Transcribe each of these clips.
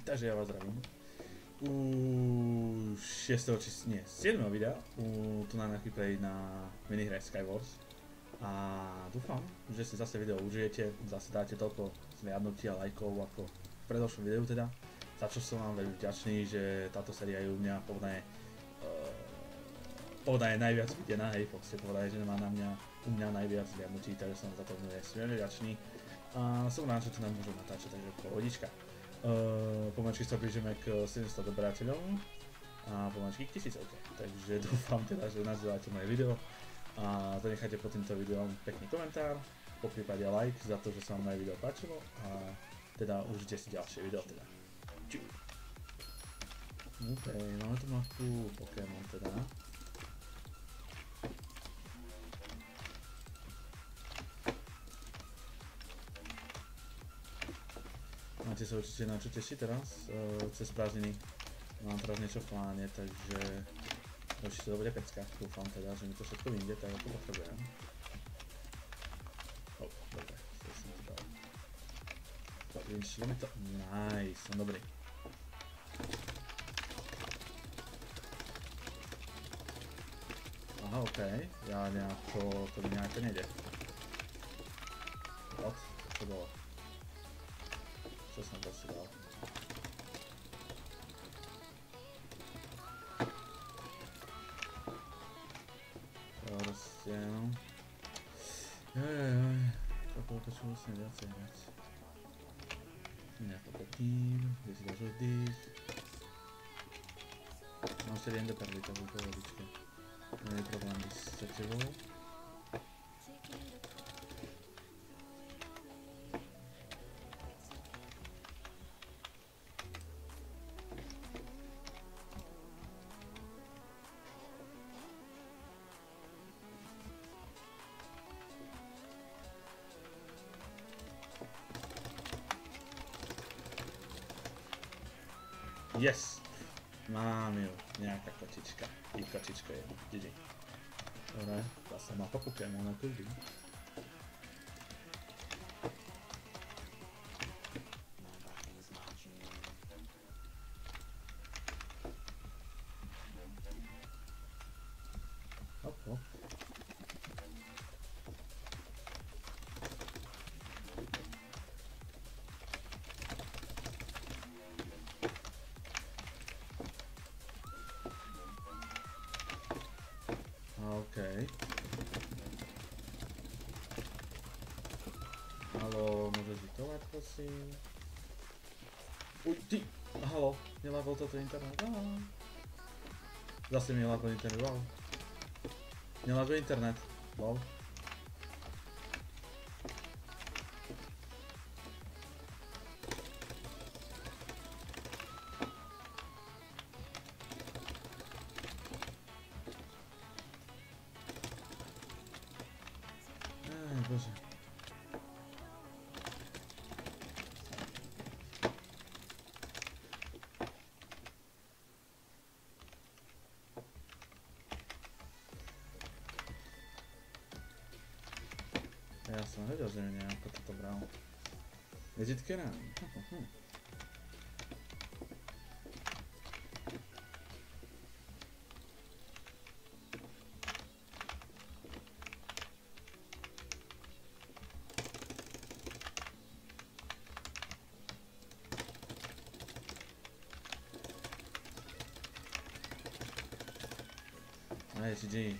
Takže ja vás zdravím. U 6. či nie, 7. videa tu na nejaký play na minihre Skywars. A dúfam, že si zase video užijete, zase dáte toľko zliadnutí a lajkov ako v predošlom videu teda. Za čo som vám veľmi vďačný, že táto séria je u mňa povedané najviac videná, hej, ste povedali, že nemá u mňa najviac zliadnutí, takže som za to veľmi vďačný. A som rád, že to nám môžem natáčať, takže pohodička. Pomaličky sa blížime k 700 odberateľom a pomaličky k 1000. Takže dúfam teda, že nazdielate moje video a zanechajte pod týmto videom pekný komentár, poprípade like za to, že sa vám moje video páčilo a teda užite si ďalšie video teda. Čau. OK, máme tu mapu Pokémon teda. Máte sa určite na čo tešiť teraz, cez prázdniny. Mám teraz niečo v pláne, takže určite to bude pecka. Dúfam teda, že mi to všetko vyjde, tak ako potrebujem. Dobre, to som to dal. Vyšlo mi to, nice, som dobrý. Aha, okej, ja nejako, to mi nejako nejde. What? Čo to bolo? Čo som to si dal? Proste, no. Jajajaj, to počul vlastne viacej vec. Nejako predtým, kde si dáš oddych. Mám ešte jeden dopadli, tak v pohodičke. Nie je problém s tebou. Yes! Mám ju, nejaká kočička. I kočičko je, GG. Dobre, zase mapa Pokémona tu vždy. Hop, hop. OK. Haló, môžeš vytovať, prosím? Uj, ty! Haló, nelápol toto internet, Zase mi nelápol internet, wow. Nelápol internet, wow. Bože. Ja som vedel, že mi nejako toto bral. Vizitky nám. Nice, GG.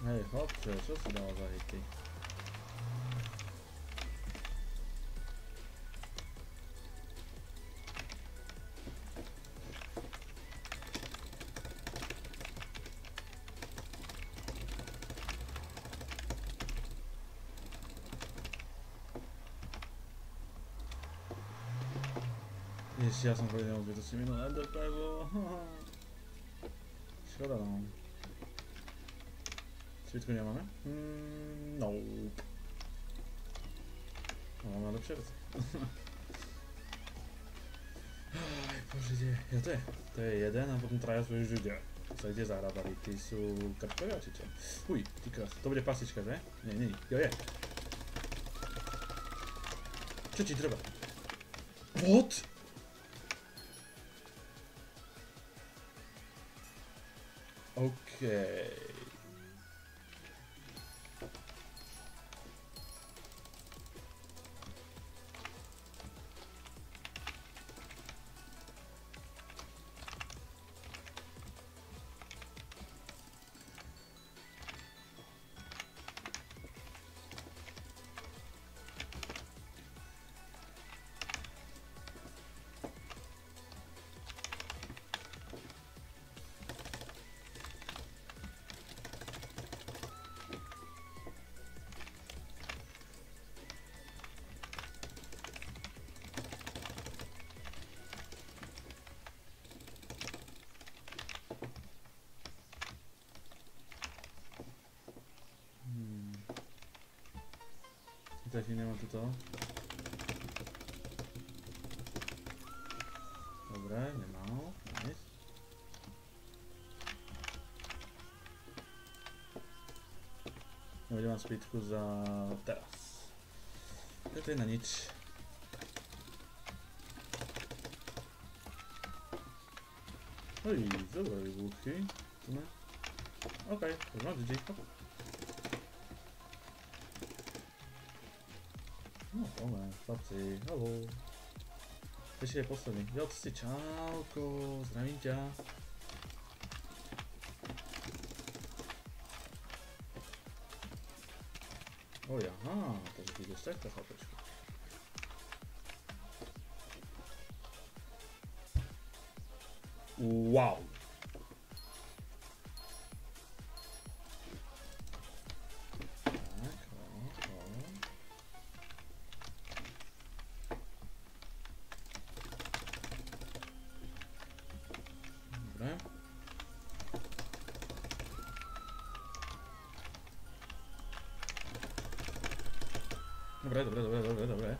Hej, chlapče, čo si dal za hity? Ježiš, ja som povedal zbytočne minulé dopadlo. Škoda no. Svitku nemáme? No. No, máme lepšie veci. Bože, ja to je jeden a potom traja sú už ľudia. Sa ide zahrávali, tí sú krčkovia či čo? Uj, ty krás, to bude pasička, že? Nie, jo je. Čo ti treba? What? Okej. Taký nemám tuto. Dobre, nemal. Nice. Nebudem mať speedku za teraz. To je na nič. Oj, dobré výbuchy. Tu ne? OK, už mám GG. No, poďme, chlapci, haló. Ešte je posledný. Jodci, čauko, zdravím ťa. Oj, aha, takže ty ideš takto, chlapečku. Wow. Dobre.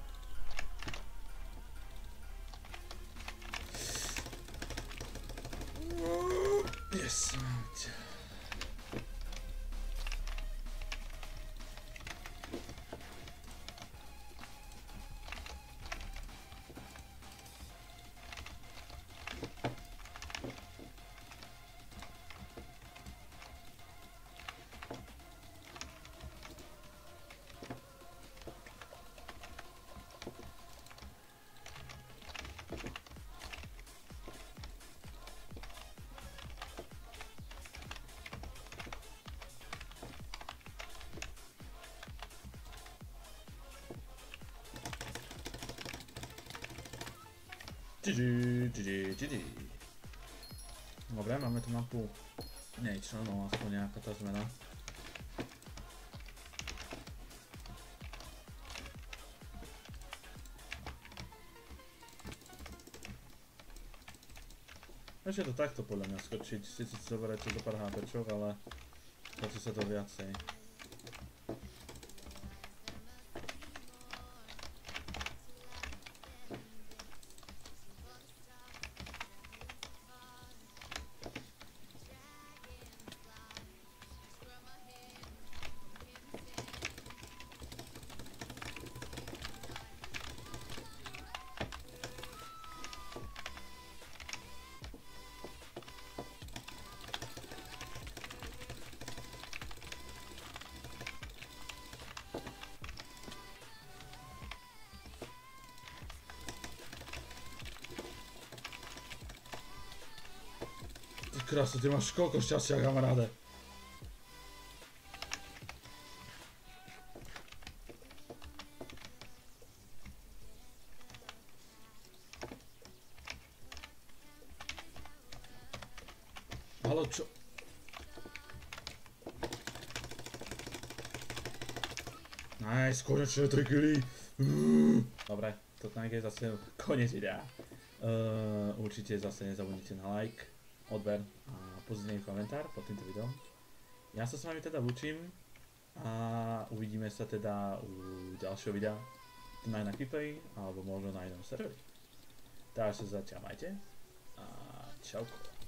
Yes. GG. Dobre, máme tu mapu. Niečo, no aspoň nejaká tá zmena. Ešte to takto podľa mňa skočiť, síce si zoberajte do pár HPčok, ale páči sa to viacej. Krásu, ty máš koľko šťastia, kamaráde. Haló, čo? Nice, konečne 3 killy. Dobre, toto je zase koniec videa. Určite zase nezabudnite na like, odber a pozitívny komentár pod týmto videom. Ja sa s vami teda lúčim a uvidíme sa teda u ďalšieho videa na Keeplay alebo možno na inom serveri. Takže sa zatiaľ majte a čauko.